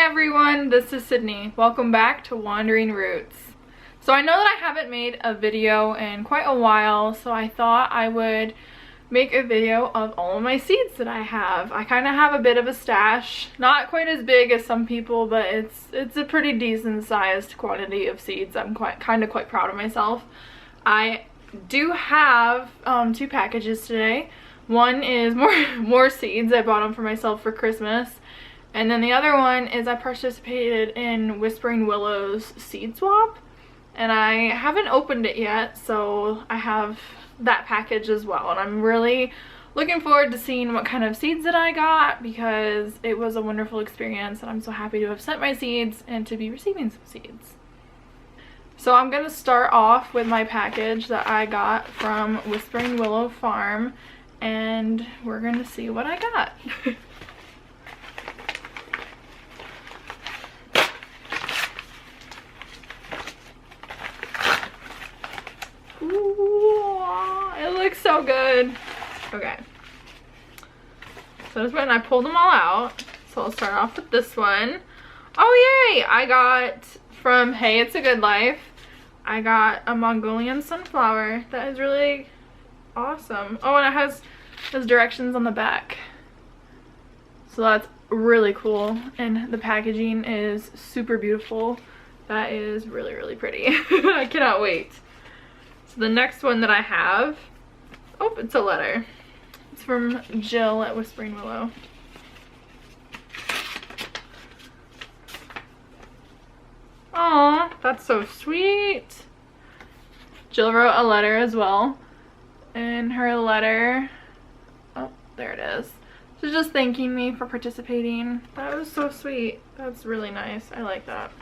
everyone, this is Sydney. Welcome back to Wandering Roots. So I know that I haven't made a video in quite a while, so I thought I would make a video of all of my seeds that I have. I kind of have a bit of a stash, not quite as big as some people, but it's a pretty decent sized quantity of seeds. I'm quite proud of myself. I do have two packages today. One is more seeds. I bought them for myself for Christmas. And then the other one is I participated in Whispering Willow's seed swap. And I haven't opened it yet, so I have that package as well. And I'm really looking forward to seeing what kind of seeds that I got, because it was a wonderful experience and I'm so happy to have sent my seeds and to be receiving some seeds. So I'm going to start off with my package that I got from Whispering Willow Farm, and we're going to see what I got. Ooh, it looks so good. Okay. So when I pulled them all out, so I'll start off with this one. Oh yay! I got from Hey It's a Good Life, I got a Mongolian sunflower. That is really awesome. Oh, and it has directions on the back. So that's really cool. And the packaging is super beautiful. That is really, really pretty. I cannot wait. So the next one that I have, oh, it's a letter. It's from Jill at Whispering Willow. Aw, that's so sweet. Jill wrote a letter as well. And her letter, oh, there it is. She's just thanking me for participating. That was so sweet. That's really nice. I like that.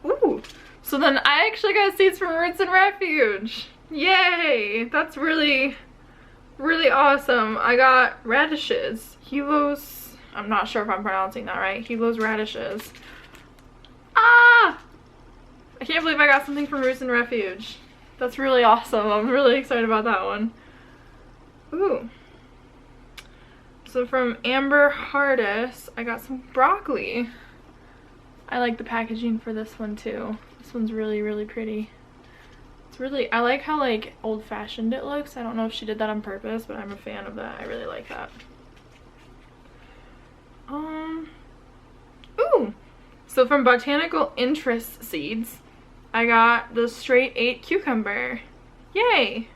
Ooh. So then I actually got seeds from Roots and Refuge. Yay! That's really, really awesome. I got radishes. Hilos, I'm not sure if I'm pronouncing that right. Hilos radishes. Ah! I can't believe I got something from Roots and Refuge. That's really awesome. I'm really excited about that one. Ooh. So from Amber Hardis, I got some broccoli. I like the packaging for this one too. This one's really, really pretty. It's really, I like how like old-fashioned it looks. I don't know if she did that on purpose, but I'm a fan of that. I really like that. Ooh. So from Botanical Interest Seeds, I got the Straight 8 cucumber. Yay!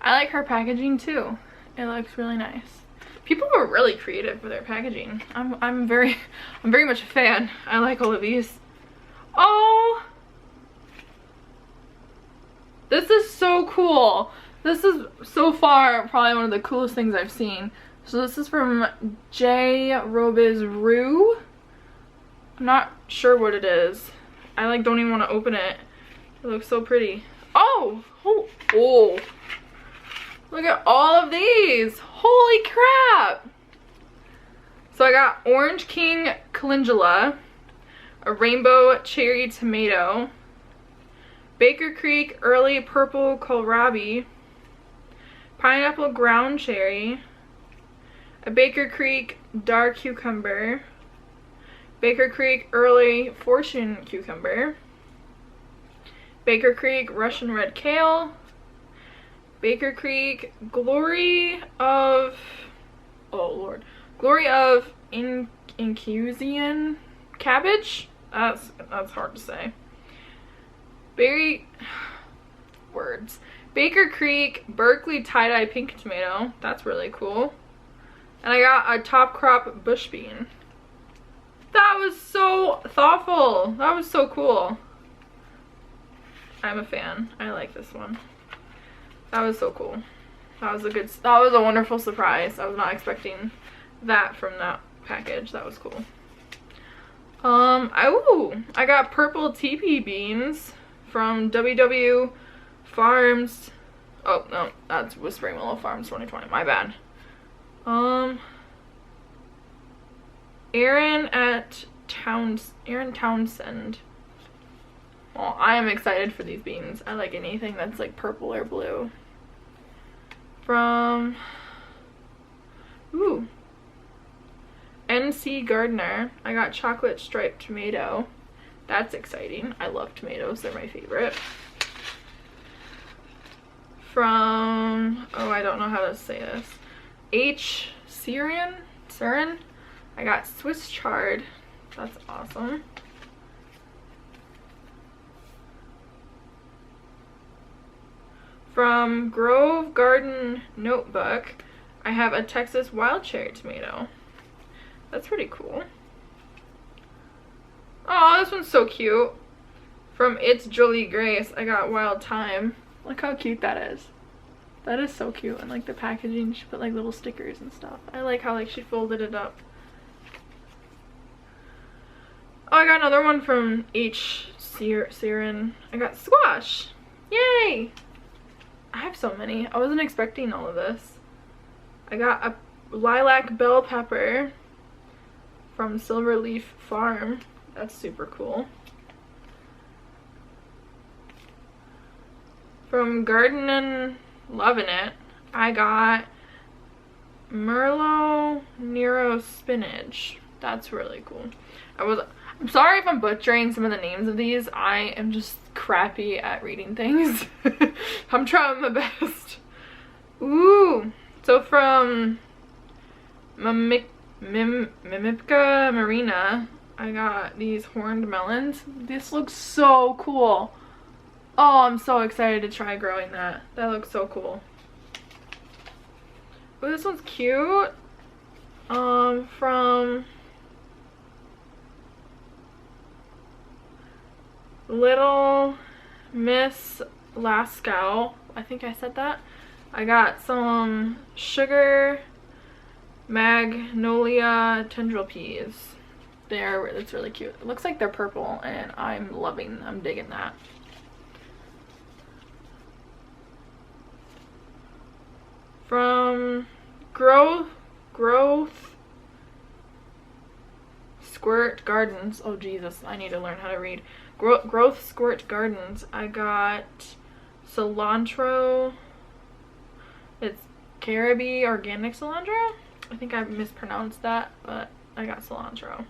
I like her packaging too. It looks really nice. People were really creative with their packaging. I'm very much a fan. I like all of these. Oh! This is so cool. This is so far probably one of the coolest things I've seen. So this is from J. Robiz Rue. I'm not sure what it is. I like don't even want to open it. It looks so pretty. Oh! Oh! Look at all of these! Holy crap! So I got Orange King Calendula, a Rainbow Cherry Tomato, Baker Creek Early Purple Kohlrabi, Pineapple Ground Cherry, a Baker Creek Dark Cucumber, Baker Creek Early Fortune Cucumber, Baker Creek Russian Red Kale, Baker Creek Glory of, oh lord, Glory of Infusion Cabbage. That's hard to say. Words. Baker Creek Berkeley Tie-Dye Pink Tomato. That's really cool. And I got a Top Crop Bush Bean. That was so thoughtful. That was so cool. I'm a fan. I like this one. That was so cool. That was a wonderful surprise. I was not expecting that from that package. That was cool. I got purple teepee beans from WW Farms. Oh no, that's Whispering Willow Farms 2020. My bad. Aaron Townsend. Well, I am excited for these beans. I like anything that's like purple or blue. From, ooh, MC Gardener. I got chocolate striped tomato. That's exciting. I love tomatoes. They're my favorite. From, oh, I don't know how to say this. H. Surin. I got Swiss chard. That's awesome. From Grove Garden Notebook, I have a Texas wild cherry tomato. That's pretty cool. Oh, this one's so cute. From It's Julie Grace, I got wild thyme. Look how cute that is. That is so cute. And like the packaging, she put like little stickers and stuff. I like how like she folded it up. Oh, I got another one from H. Siren. I got squash. Yay! I have so many. I wasn't expecting all of this. I got a lilac bell pepper from Silverleaf Farm. That's super cool. From Gardenin' Lovin' It, I got Merlot Nero spinach. That's really cool. I'm sorry if I'm butchering some of the names of these. I am just crappy at reading things. I'm trying my best. Ooh. So from Mimipka Marina, I got these horned melons. This looks so cool. Oh, I'm so excited to try growing that. That looks so cool. Oh, this one's cute. From Little Miss Lascaux. I think I said that. I got some sugar magnolia tendril peas. It's really cute. It looks like they're purple and I'm digging that. From Growth Squirt Gardens. Oh Jesus, I need to learn how to read. Growth Squirt Gardens. I got cilantro. It's Caribe organic cilantro. I think I mispronounced that, but I got cilantro.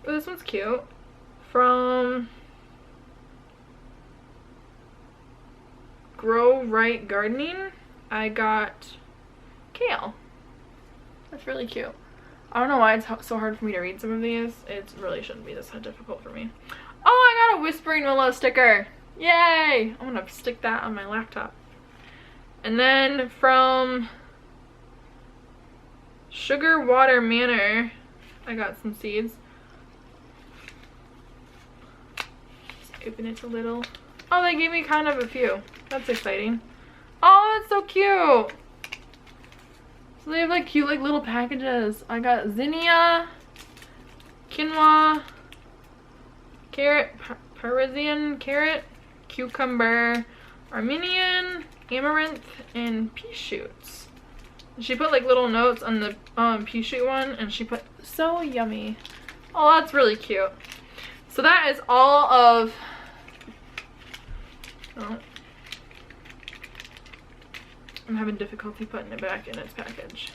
Oh, this one's cute. From Grow Right Gardening, I got kale. That's really cute. I don't know why it's so hard for me to read some of these. It really shouldn't be this difficult for me. Oh, I got a Whispering Willow sticker. Yay! I'm gonna stick that on my laptop. And then from Sugar Water Manor, I got some seeds. Just open it a little. Oh, they gave me kind of a few. That's exciting. Oh, that's so cute. So they have like cute like little packages. I got zinnia, quinoa, carrot, Parisian carrot, cucumber, Armenian, amaranth, and pea shoots. She put like little notes on the pea shoot one, and she put so yummy. Oh, that's really cute. So that is all of, oh, I'm having difficulty putting it back in its package.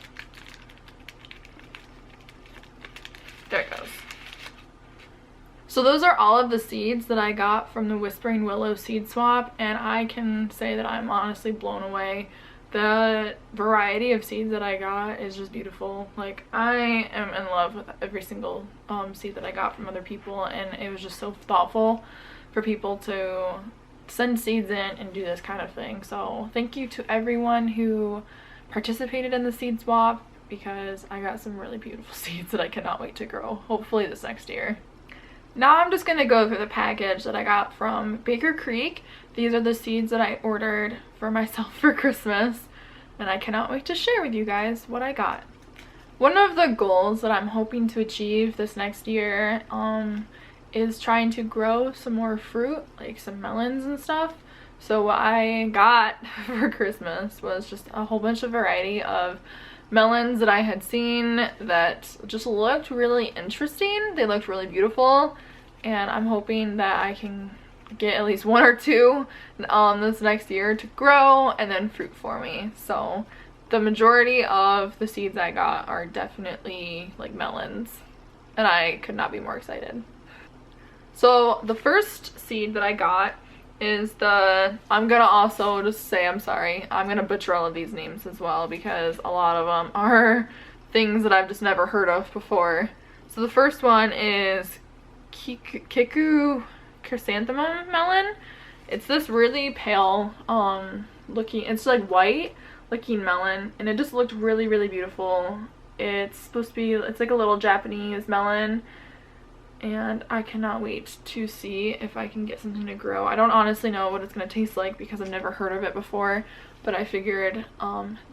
There it goes. So those are all of the seeds that I got from the Whispering Willow seed swap, and I can say that I'm honestly blown away. The variety of seeds that I got is just beautiful. Like, I am in love with every single seed that I got from other people, and it was just so thoughtful for people to send seeds in and do this kind of thing. So thank you to everyone who participated in the seed swap, because I got some really beautiful seeds that I cannot wait to grow, hopefully this next year. Now I'm just going to go through the package that I got from Baker Creek. These are the seeds that I ordered for myself for Christmas, and I cannot wait to share with you guys what I got. One of the goals that I'm hoping to achieve this next year is trying to grow some more fruit, like some melons and stuff. So what I got for Christmas was just a whole bunch of variety of melons that I had seen that just looked really interesting. They looked really beautiful, and I'm hoping that I can get at least one or two this next year to grow and then fruit for me. So the majority of the seeds I got are definitely like melons, and I could not be more excited. So the first seed that I got is I'm gonna also just say I'm sorry. I'm gonna butcher all of these names as well because a lot of them are things that I've just never heard of before. So the first one is Kiku chrysanthemum melon. It's this really pale looking, it's like white looking melon, and it just looked really, really beautiful. It's supposed to be, it's like a little Japanese melon, and I cannot wait to see if I can get something to grow. I don't honestly know what it's going to taste like because I've never heard of it before, but I figured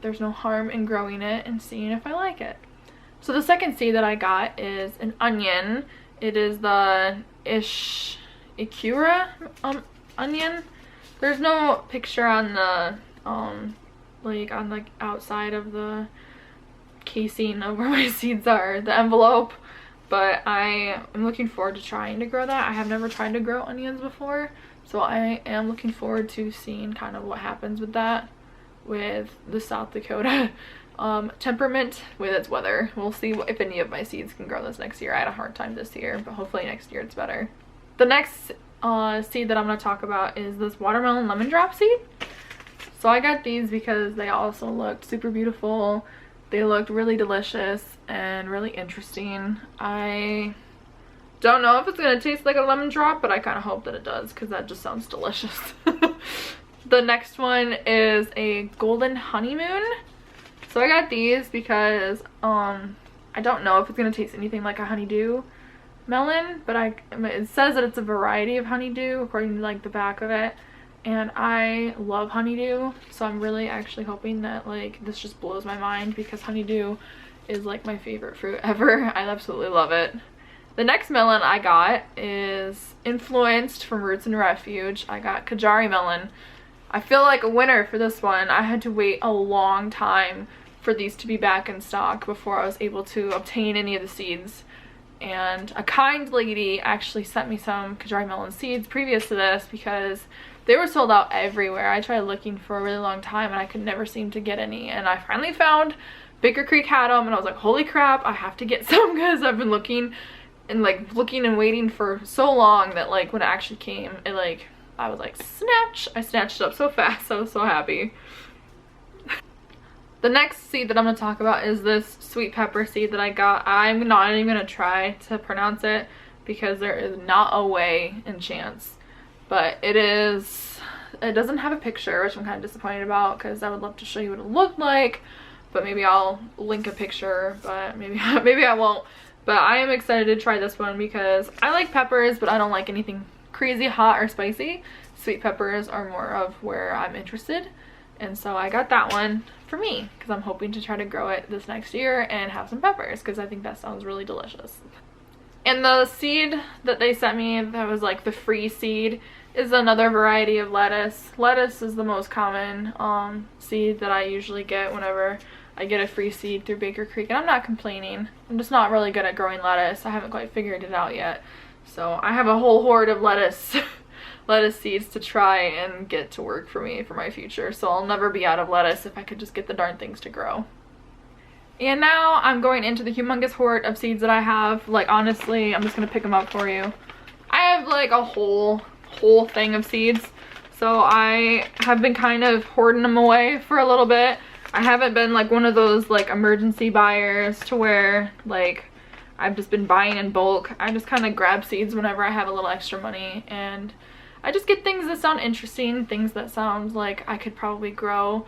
there's no harm in growing it and seeing if I like it. So the second seed that I got is an onion. It is the Ikura onion. There's no picture on the like on the outside of the casing of where my seeds are, the envelope, but I am looking forward to trying to grow that. I have never tried to grow onions before, so I am looking forward to seeing kind of what happens with that, with the South Dakota temperament with its weather. We'll see if any of my seeds can grow this next year. I had a hard time this year, but hopefully next year it's better. The next seed that I'm going to talk about is this watermelon lemon drop seed. So I got these because they also looked super beautiful. They looked really delicious and really interesting. I don't know if it's going to taste like a lemon drop, but I kind of hope that it does because that just sounds delicious. The next one is a golden honeymoon. So I got these because I don't know if it's going to taste anything like a honeydew melon, but it says that it's a variety of honeydew according to like the back of it, and I love honeydew, so I'm really actually hoping that like this just blows my mind because honeydew is like my favorite fruit ever. I absolutely love it. The next melon I got is influenced from Roots and Refuge. I got Kajari melon. I feel like a winner for this one. I had to wait a long time for these to be back in stock before I was able to obtain any of the seeds. And a kind lady actually sent me some Kajari melon seeds previous to this because they were sold out everywhere. I tried looking for a really long time and I could never seem to get any. And I finally found Baker Creek had them, and I was like, holy crap, I have to get some because I've been looking and waiting for so long that like when it actually came, it like, I was like, snatch! I snatched it up so fast. I was so happy. The next seed that I'm going to talk about is this sweet pepper seed that I got. I'm not even going to try to pronounce it because there is not a way in chance. But it doesn't have a picture, which I'm kind of disappointed about because I would love to show you what it looked like. But maybe I'll link a picture, but maybe I won't. But I am excited to try this one because I like peppers, but I don't like anything crazy hot or spicy. Sweet peppers are more of where I'm interested, and so I got that one for me because I'm hoping to try to grow it this next year and have some peppers because I think that sounds really delicious. And the seed that they sent me that was like the free seed is another variety of lettuce. Lettuce is the most common seed that I usually get whenever I get a free seed through Baker Creek, and I'm not complaining. I'm just not really good at growing lettuce. I haven't quite figured it out yet. So I have a whole hoard of lettuce seeds to try and get to work for me for my future. So I'll never be out of lettuce if I could just get the darn things to grow. And now I'm going into the humongous hoard of seeds that I have. Like honestly, I'm just gonna pick them up for you. I have like a whole thing of seeds. So I have been kind of hoarding them away for a little bit. I haven't been like one of those like emergency buyers to where like I've just been buying in bulk. I just kind of grab seeds whenever I have a little extra money, and I just get things that sound interesting, things that sound like I could probably grow.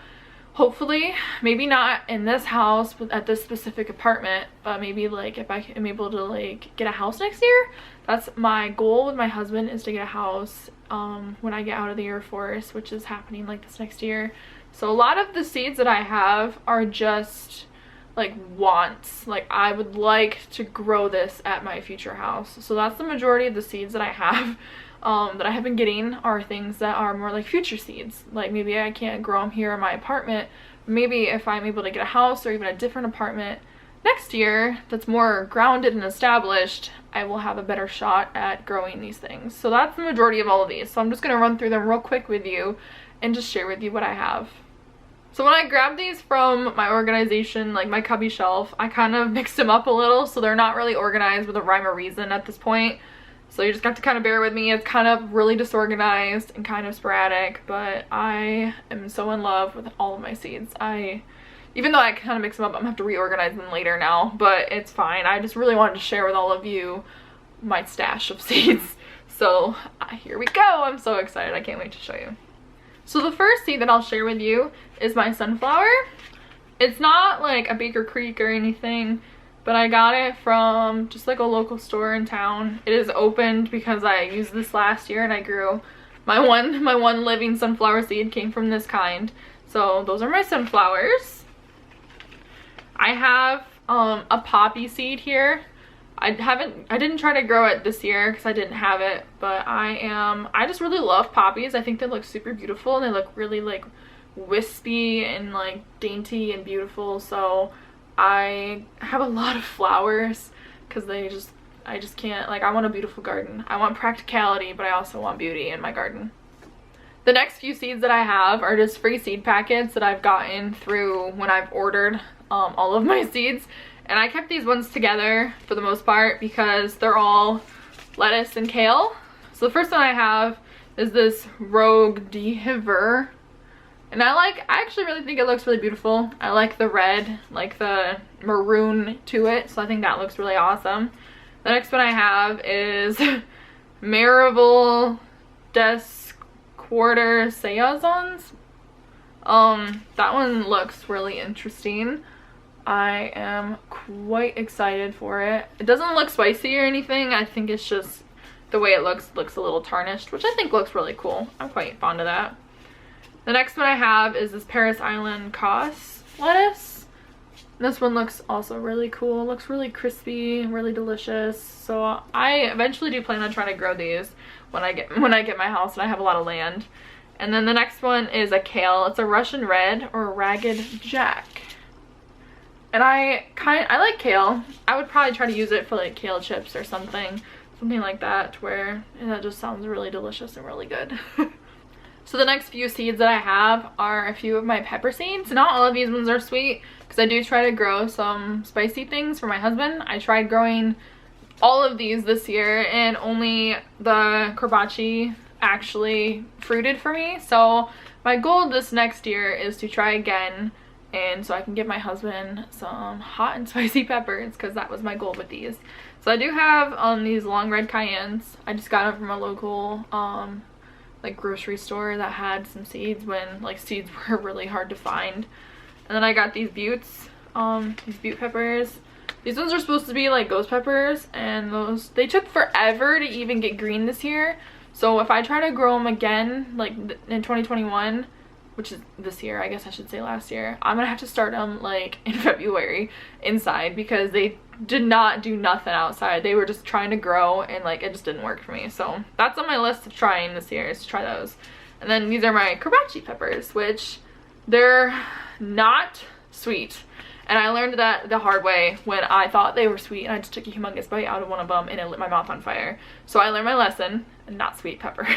Hopefully, maybe not in this house at this specific apartment, but maybe like if I am able to like get a house next year. That's my goal with my husband, is to get a house when I get out of the Air Force, which is happening like this next year. So a lot of the seeds that I have are just like wants. Like I would like to grow this at my future house. So that's the majority of the seeds that I have. That I have been getting are things that are more like future seeds. Like maybe I can't grow them here in my apartment. Maybe if I'm able to get a house or even a different apartment next year that's more grounded and established, I will have a better shot at growing these things. So that's the majority of all of these. So I'm just going to run through them real quick with you and just share with you what I have. So when I grabbed these from my organization, like my cubby shelf, I kind of mixed them up a little, so they're not really organized with a rhyme or reason at this point. So you just got to kind of bear with me. It's kind of really disorganized and kind of sporadic, but I am so in love with all of my seeds. Even though I kind of mix them up, I'm gonna have to reorganize them later now, but it's fine. I just really wanted to share with all of you my stash of seeds. So here we go. I'm so excited. I can't wait to show you. So the first seed that I'll share with you is my sunflower. It's not like a Baker Creek or anything, but I got it from just like a local store in town. It is opened because I used this last year and I grew my one living sunflower seed came from this kind. So those are my sunflowers. I have a poppy seed here. I didn't try to grow it this year because I didn't have it, but I just really love poppies. I think they look super beautiful and they look really like wispy and like dainty and beautiful. So I have a lot of flowers because I just can't, like, I want a beautiful garden. I want practicality, but I also want beauty in my garden. The next few seeds that I have are just free seed packets that I've gotten through when I've ordered all of my seeds. And I kept these ones together for the most part because they're all lettuce and kale. So the first one I have is this Rogue Dehiver. And I actually really think it looks really beautiful. I like the red, like the maroon to it. So I think that looks really awesome. The next one I have is Marvel des Quarter Saisons. That one looks really interesting. I am quite excited for it. It doesn't look spicy or anything. I think it's just the way it looks a little tarnished, which I think looks really cool. I'm quite fond of that. The next one I have is this Paris Island Cos lettuce. This one looks also really cool. It looks really crispy, really delicious. So I eventually do plan on trying to grow these when I get my house and I have a lot of land. And then the next one is a kale. It's a Russian red or Ragged Jack. And I like kale. I would probably try to use it for like kale chips or something like that, where that just sounds really delicious and really good. So the next few seeds that I have are a few of my pepper seeds. Not all of these ones are sweet because I do try to grow some spicy things for my husband. I tried growing all of these this year and only the Korbachi actually fruited for me. So my goal this next year is to try again, and so I can give my husband some hot and spicy peppers because that was my goal with these. So I do have these long red cayennes. I just got them from a local like grocery store that had some seeds when like seeds were really hard to find. And then I got these buttes, these butte peppers. These ones are supposed to be like ghost peppers, and they took forever to even get green this year. So if I try to grow them again like in 2021, which is this year, I guess I should say last year, I'm gonna have to start them like in February inside because they did not do nothing outside. They were just trying to grow and like it just didn't work for me. So that's on my list of trying this year, is to try those. And then these are my Korbachi peppers, which they're not sweet. And I learned that the hard way when I thought they were sweet and I just took a humongous bite out of one of them and it lit my mouth on fire. So I learned my lesson, not sweet peppers.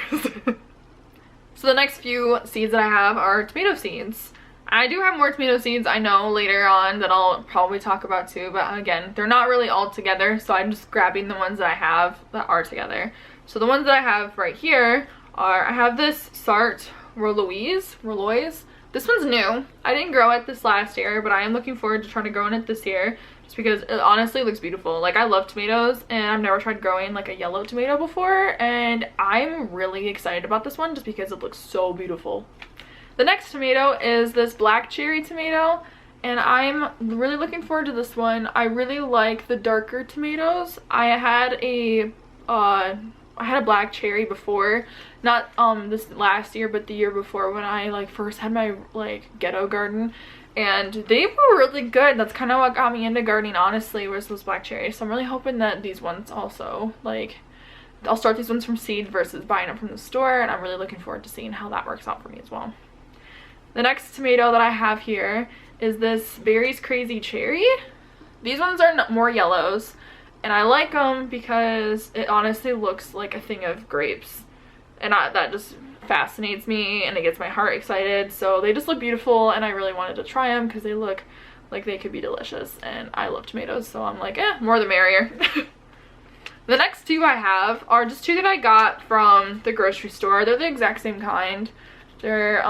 So the next few seeds that I have are tomato seeds. I do have more tomato seeds, I know, later on that I'll probably talk about too, but again, they're not really all together, so I'm just grabbing the ones that I have that are together. So the ones that I have right here are, I have this Sart Rouloise. This one's new. I didn't grow it this last year, but I am looking forward to trying to grow it this year just because it honestly looks beautiful. Like, I love tomatoes and I've never tried growing like a yellow tomato before, and I'm really excited about this one just because it looks so beautiful. The next tomato is this black cherry tomato, and I'm really looking forward to this one. I really like the darker tomatoes. I had a black cherry before, not this last year, but the year before when I like first had my like ghetto garden, and they were really good. That's kind of what got me into gardening, honestly, was those black cherries. So I'm really hoping that these ones also, like, I'll start these ones from seed versus buying them from the store, and I'm really looking forward to seeing how that works out for me as well. The next tomato that I have here is this Berry's Crazy Cherry. These ones are more yellows, and I like them because it honestly looks like a thing of grapes. And that just fascinates me and it gets my heart excited. So they just look beautiful and I really wanted to try them because they look like they could be delicious, and I love tomatoes, so I'm like, more the merrier. The next two I have are just two that I got from the grocery store. They're the exact same kind. They're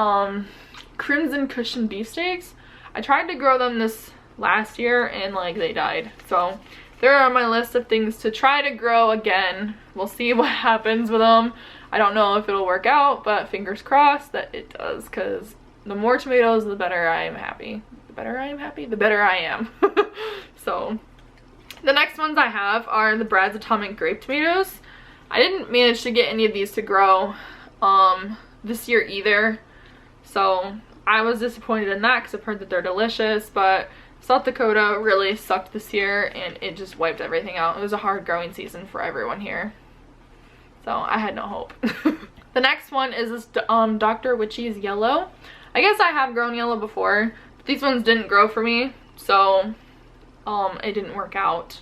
Crimson Cushion beefsteaks. I tried to grow them this last year and like they died, so they're on my list of things to try to grow again. We'll see what happens with them. I don't know if it'll work out, but fingers crossed that it does, because the more tomatoes, the better I am happy. The better I am happy, the better I am. So the next ones I have are the Brad's Atomic Grape Tomatoes. I didn't manage to get any of these to grow this year either, so I was disappointed in that because I've heard that they're delicious, but South Dakota really sucked this year and it just wiped everything out. It was a hard growing season for everyone here, so I had no hope. The next one is this Dr. Witchy's Yellow. I guess I have grown yellow before, but these ones didn't grow for me, so it didn't work out.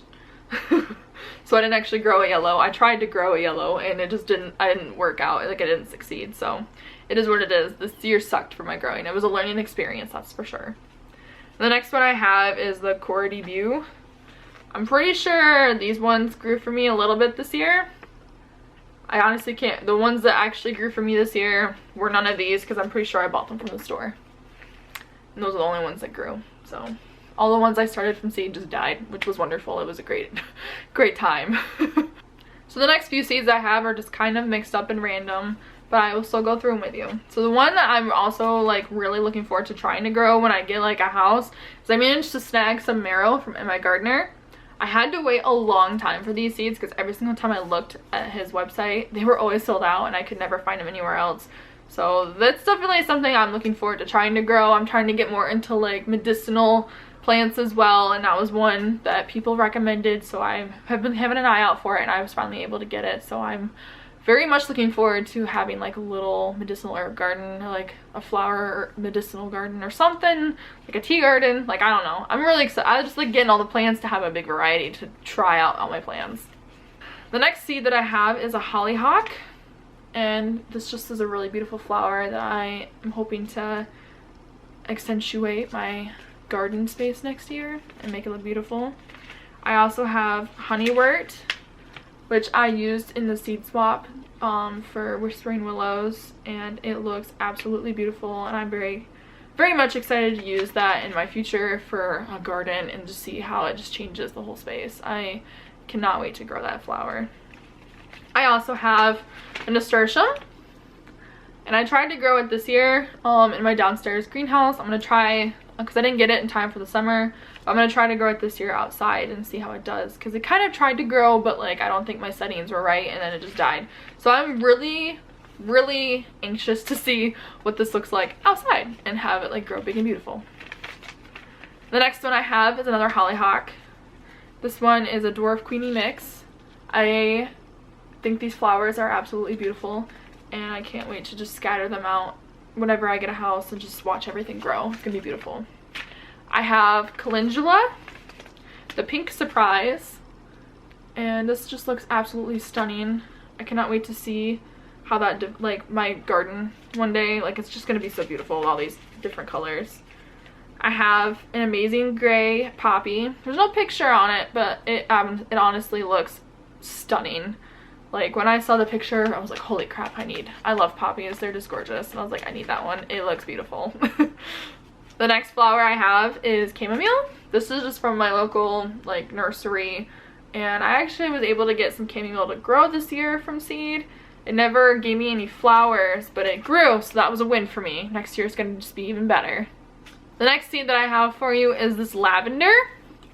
So I didn't actually grow a yellow. I tried to grow a yellow and it just didn't work out. Like, I didn't succeed, so it is what it is. This year sucked for my growing. It was a learning experience, that's for sure. The next one I have is the Cora Debut. I'm pretty sure these ones grew for me a little bit this year. I honestly can't. The ones that actually grew for me this year were none of these because I'm pretty sure I bought them from the store. And those are the only ones that grew. So all the ones I started from seed just died, which was wonderful. It was a great time. So the next few seeds I have are just kind of mixed up and random, but I will still go through them with you. So the one that I'm also like really looking forward to trying to grow when I get like a house is I managed to snag some marrow from my gardener. I had to wait a long time for these seeds because every single time I looked at his website, they were always sold out and I could never find them anywhere else. So that's definitely something I'm looking forward to trying to grow. I'm trying to get more into like medicinal plants as well, and that was one that people recommended, so I have been having an eye out for it and I was finally able to get it. So I'm very much looking forward to having like a little medicinal herb garden, or like a flower or medicinal garden or something, like a tea garden. Like, I don't know, I'm really excited. I just like getting all the plants to have a big variety to try out all my plants. The next seed that I have is a hollyhock, and this just is a really beautiful flower that I am hoping to accentuate my garden space next year and make it look beautiful. I also have honeywort, which I used in the seed swap for Whispering Willows, and it looks absolutely beautiful, and I'm very much excited to use that in my future for a garden and just see how it just changes the whole space. I cannot wait to grow that flower. I also have a nasturtium, and I tried to grow it this year in my downstairs greenhouse. I'm going to try, because I didn't get it in time for the summer, I'm going to try to grow it this year outside and see how it does, because it kind of tried to grow, but like I don't think my settings were right and then it just died. So I'm really anxious to see what this looks like outside and have it like grow big and beautiful. The next one I have is another hollyhock. This one is a Dwarf Queenie mix. I think these flowers are absolutely beautiful and I can't wait to just scatter them out whenever I get a house and just watch everything grow. It's gonna be beautiful. I have calendula, the Pink Surprise, and this just looks absolutely stunning. I cannot wait to see how that like my garden one day. Like, it's just gonna be so beautiful with all these different colors. I have an amazing gray poppy. There's no picture on it, but it honestly looks stunning. Like, when I saw the picture, I was like, holy crap, I love poppies. They're just gorgeous. And I was like, I need that one. It looks beautiful. The next flower I have is chamomile. This is just from my local like nursery, and I actually was able to get some chamomile to grow this year from seed. It never gave me any flowers, but it grew, so that was a win for me. Next year is going to just be even better. The next seed that I have for you is this lavender.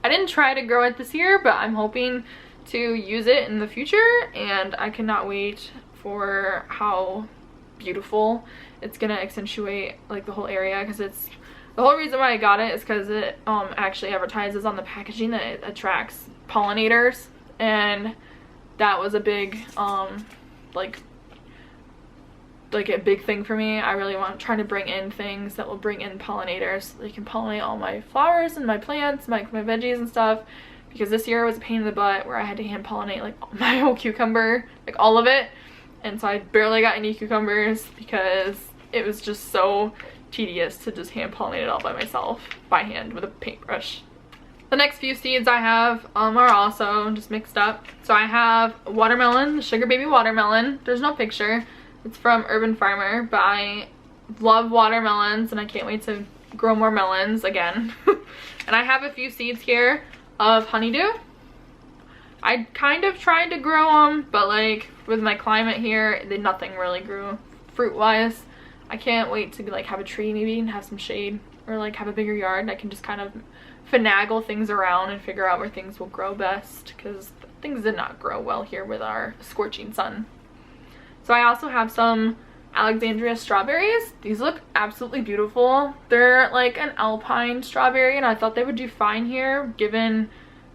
I didn't try to grow it this year, but I'm hoping to use it in the future, and I cannot wait for how beautiful it's gonna accentuate like the whole area, because it's the whole reason why I got it is because it actually advertises on the packaging that it attracts pollinators, and that was a big like a big thing for me. I really want trying to bring in things that will bring in pollinators so they can pollinate all my flowers and my plants, my veggies and stuff, because this year was a pain in the butt where I had to hand pollinate like my whole cucumber, like all of it, and so I barely got any cucumbers because it was just so tedious to just hand pollinate it all by myself, by hand with a paintbrush. The next few seeds I have are also just mixed up. So I have watermelon, the Sugar Baby watermelon. There's no picture. It's from Urban Farmer, but I love watermelons and I can't wait to grow more melons again. And I have a few seeds here of honeydew. I kind of tried to grow them, but like with my climate here, nothing really grew fruit-wise. I can't wait to like have a tree maybe and have some shade, or like have a bigger yard. I can just kind of finagle things around and figure out where things will grow best, because things did not grow well here with our scorching sun. So I also have some Alexandria strawberries. These look absolutely beautiful. They're like an alpine strawberry, and I thought they would do fine here given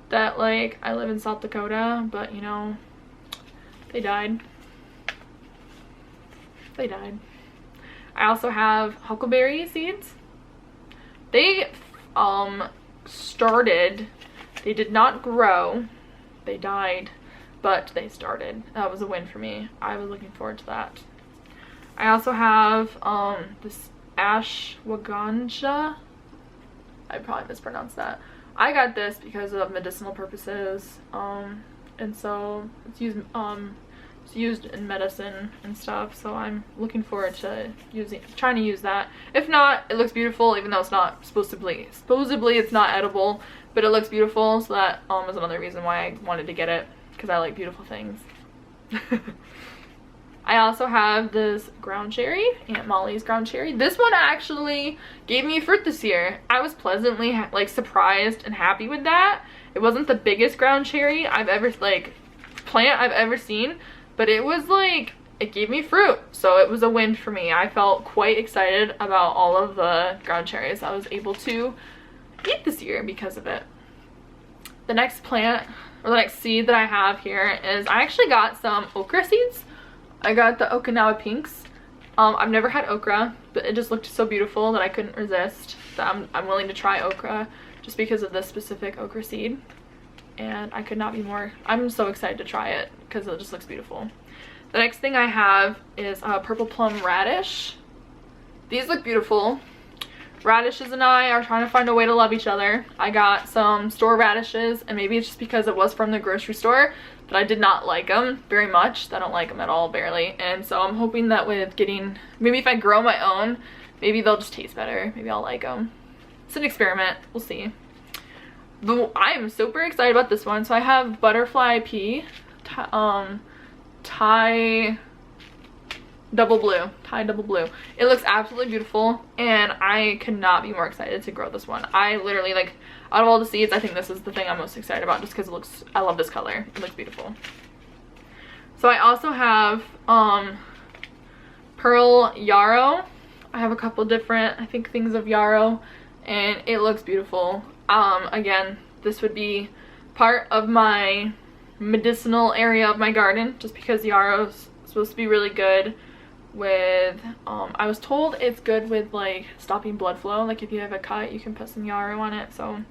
that like I live in South Dakota, but you know, they died. They died. I also have huckleberry seeds. They started, they did not grow, they died, but they started. That was a win for me. I was looking forward to that. I also have this ashwagandha. I probably mispronounced that. I got this because of medicinal purposes, and so it's used in medicine and stuff, so I'm looking forward to trying to use that. If not, it looks beautiful, even though it's not supposedly it's not edible, but it looks beautiful, so that is another reason why I wanted to get it, because I like beautiful things. I also have this ground cherry, Aunt Molly's ground cherry. This one actually gave me fruit this year. I was pleasantly like surprised and happy with that. It wasn't the biggest ground cherry I've ever plant I've ever seen, but it was like, it gave me fruit, so it was a win for me. I felt quite excited about all of the ground cherries I was able to eat this year because of it. The next plant, or the next seed that I have here is, I actually got some okra seeds. I got the Okinawa pinks. I've never had okra, but it just looked so beautiful that I couldn't resist. That I'm willing to try okra just because of this specific okra seed. And I could not be more, I'm so excited to try it because it just looks beautiful. The next thing I have is a purple plum radish. These look beautiful. Radishes and I are trying to find a way to love each other. I got some store radishes, and maybe it's just because it was from the grocery store, but I did not like them very much. I don't like them at all, barely. And so I'm hoping that with getting, maybe if I grow my own, maybe they'll just taste better. Maybe I'll like them. It's an experiment. We'll see. I'm super excited about this one. So I have butterfly pea, Thai double blue. It looks absolutely beautiful, and I could not be more excited to grow this one. I literally, like, out of all the seeds, I think this is the thing I'm most excited about, just because it looks, I love this color. It looks beautiful. So I also have pearl yarrow. I have a couple different, I think, things of yarrow, and it looks beautiful. Again, this would be part of my medicinal area of my garden, just because yarrow is supposed to be really good with, I was told it's good with like stopping blood flow. Like if you have a cut, you can put some yarrow on it. So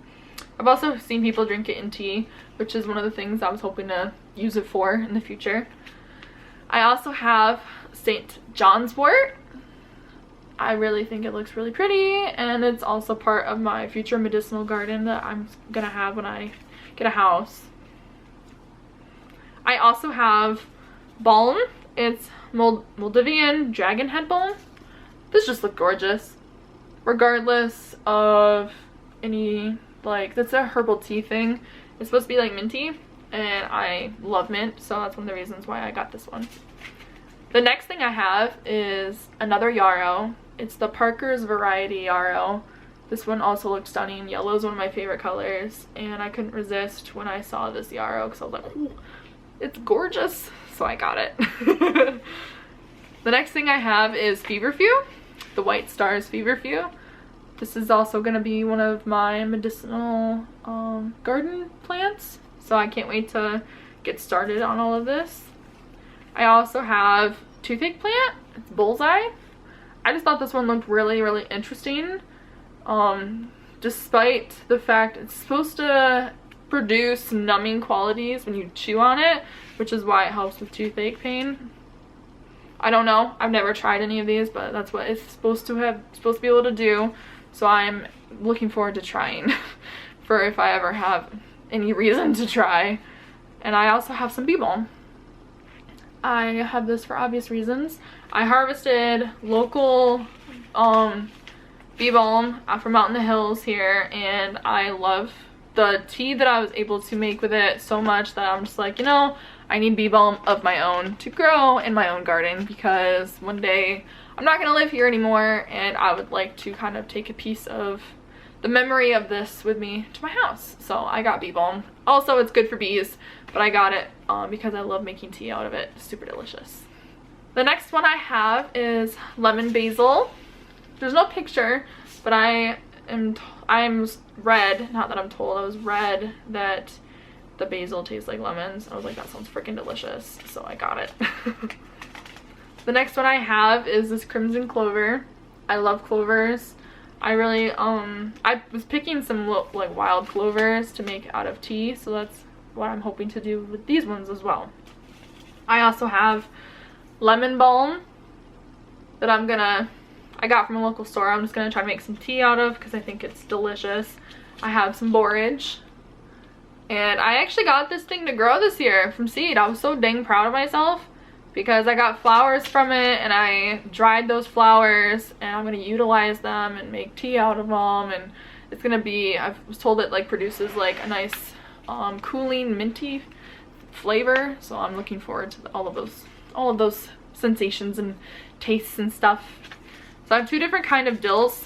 I've also seen people drink it in tea, which is one of the things I was hoping to use it for in the future. I also have St. John's wort. I really think it looks really pretty, and it's also part of my future medicinal garden that I'm gonna have when I get a house. I also have balm. It's Moldavian dragon head balm. This just looked gorgeous, regardless of any, like, that's a herbal tea thing. It's supposed to be like minty, and I love mint, so that's one of the reasons why I got this one. The next thing I have is another yarrow. It's the Parker's Variety yarrow. This one also looks stunning. Yellow is one of my favorite colors, and I couldn't resist when I saw this yarrow because I was like, ooh, it's gorgeous, so I got it. The next thing I have is feverfew, the White Stars feverfew. This is also going to be one of my medicinal garden plants, so I can't wait to get started on all of this. I also have toothache plant. It's Bullseye. I just thought this one looked really, really interesting. Despite the fact it's supposed to produce numbing qualities when you chew on it, which is why it helps with toothache pain. I don't know. I've never tried any of these, but that's what it's supposed to be able to do. So I'm looking forward to trying for if I ever have any reason to try. And I also have some bee balm. I have this for obvious reasons. I harvested local bee balm from out in the hills here, and I love the tea that I was able to make with it so much that I'm just like, you know, I need bee balm of my own to grow in my own garden, because one day I'm not gonna live here anymore and I would like to kind of take a piece of the memory of this with me to my house. So I got bee balm. Also, it's good for bees, but I got it because I love making tea out of it. It's super delicious. The next one I have is lemon basil. There's no picture, but I'm read, not that I'm told, I was read that the basil tastes like lemons. I was like, that sounds freaking delicious, so I got it. The next one I have is this crimson clover. I love clovers. I really I was picking some like wild clovers to make out of tea, so that's what I'm hoping to do with these ones as well. I also have lemon balm that I got from a local store. I'm just gonna try to make some tea out of because I think it's delicious. I have some borage, and I actually got this thing to grow this year from Seed. I was so dang proud of myself because I got flowers from it and I dried those flowers, and I'm gonna utilize them and make tea out of them. And it's gonna be, I was told it like produces like a nice cooling minty flavor, so I'm looking forward to all of those sensations and tastes and stuff. So I have two different kind of dills,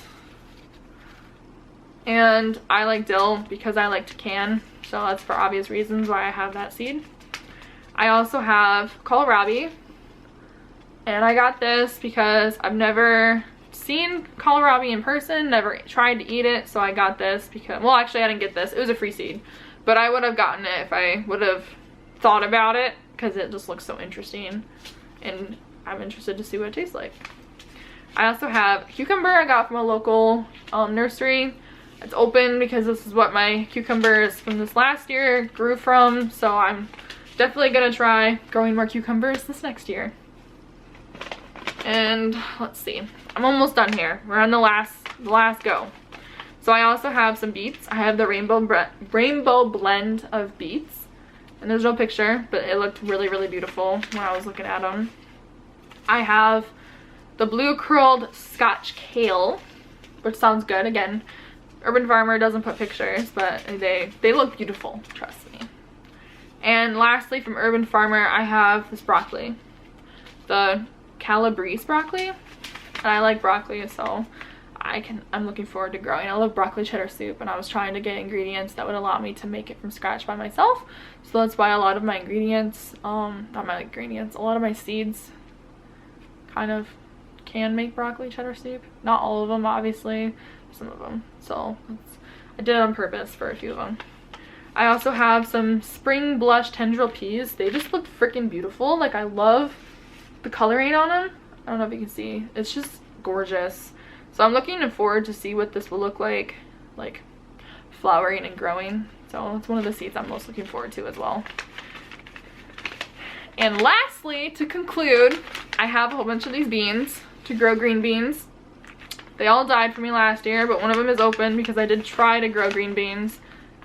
and I like dill because I like to can, so that's for obvious reasons why I have that seed. I also have kohlrabi, and I got this because I've never seen kohlrabi in person, never tried to eat it, so I got this because, well, actually I didn't get this, it was a free seed, but I would have gotten it if I would have thought about it because it just looks so interesting and I'm interested to see what it tastes like. I also have cucumber I got from a local nursery. It's open because this is what my cucumbers from this last year grew from, so I'm definitely gonna try growing more cucumbers this next year. And let's see, I'm almost done here. We're on the last go. So I also have some beets. I have the rainbow blend of beets, and there's no picture, but it looked really, really beautiful when I was looking at them. I have the blue curled Scotch kale, which sounds good. Again, Urban Farmer doesn't put pictures, but they look beautiful, trust me. And lastly, from Urban Farmer, I have this broccoli, the Calabrese broccoli, and I like broccoli, so I'm looking forward to growing. I love broccoli cheddar soup, and I was trying to get ingredients that would allow me to make it from scratch by myself, so that's why a lot of my ingredients, a lot of my seeds kind of can make broccoli cheddar soup. Not all of them, obviously, some of them, so I did it on purpose for a few of them. I also have some spring blush tendril peas. They just look freaking beautiful. Like, I love the coloring on them. I don't know if you can see, it's just gorgeous. So I'm looking forward to see what this will look like flowering and growing. So it's one of the seeds I'm most looking forward to as well. And lastly, to conclude, I have a whole bunch of these beans to grow, green beans. They all died for me last year, but one of them is open because I did try to grow green beans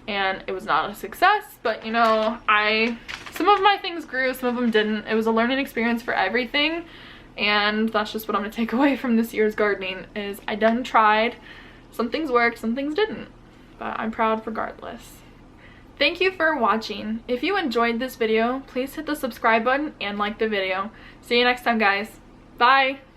and it was not a success. But you know, some of my things grew, some of them didn't. It was a learning experience for everything, and that's just what I'm gonna take away from this year's gardening is I done tried. Some things worked, some things didn't, but I'm proud regardless. Thank you for watching. If you enjoyed this video, please hit the subscribe button and like the video. See you next time, guys. Bye!